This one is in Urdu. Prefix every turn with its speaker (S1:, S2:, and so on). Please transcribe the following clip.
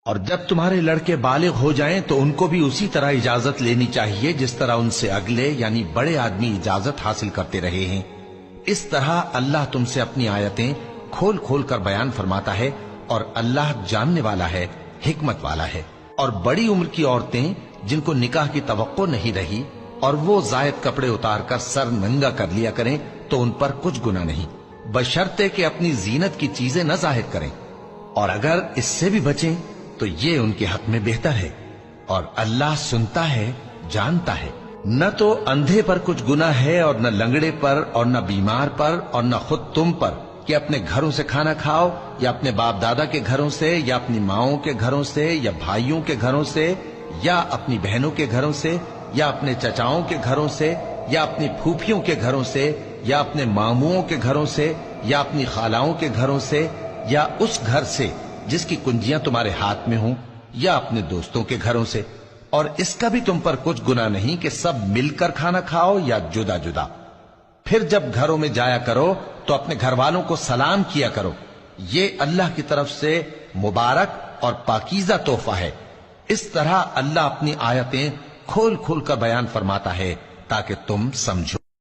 S1: اور جب تمہارے لڑکے بالغ ہو جائیں تو ان کو بھی اسی طرح اجازت لینی چاہیے جس طرح ان سے اگلے یعنی بڑے آدمی اجازت حاصل کرتے رہے ہیں۔ اس طرح اللہ تم سے اپنی آیتیں کھول کھول کر بیان فرماتا ہے، اور اللہ جاننے والا ہے، حکمت والا ہے۔ اور بڑی عمر کی عورتیں جن کو نکاح کی توقع نہیں رہی اور وہ زائد کپڑے اتار کر سر ننگا کر لیا کریں تو ان پر کچھ گناہ نہیں، بشرطے کہ اپنی زینت کی چیزیں نہ ظاہر کریں، اور اگر اس سے بھی بچیں تو یہ ان کے حق میں بہتر ہے، اور اللہ سنتا ہے، جانتا ہے۔ نہ تو اندھے پر کچھ گناہ ہے اور نہ لنگڑے پر اور نہ بیمار پر اور نہ خود تم پر کہ اپنے گھروں سے کھانا کھاؤ، یا اپنے باپ دادا کے گھروں سے، یا اپنی ماؤں کے گھروں سے، یا بھائیوں کے گھروں سے، یا اپنی بہنوں کے گھروں سے، یا اپنے چچاؤں کے گھروں سے، یا اپنی پھوپھیوں کے گھروں سے، یا اپنے ماموؤں کے گھروں سے، یا اپنی خالاؤں کے گھروں سے، یا اس گھر سے جس کی کنجیاں تمہارے ہاتھ میں ہوں، یا اپنے دوستوں کے گھروں سے۔ اور اس کا بھی تم پر کچھ گناہ نہیں کہ سب مل کر کھانا کھاؤ یا جدا جدا۔ پھر جب گھروں میں جایا کرو تو اپنے گھر والوں کو سلام کیا کرو، یہ اللہ کی طرف سے مبارک اور پاکیزہ تحفہ ہے۔ اس طرح اللہ اپنی آیتیں کھول کھول کر بیان فرماتا ہے تاکہ تم سمجھو۔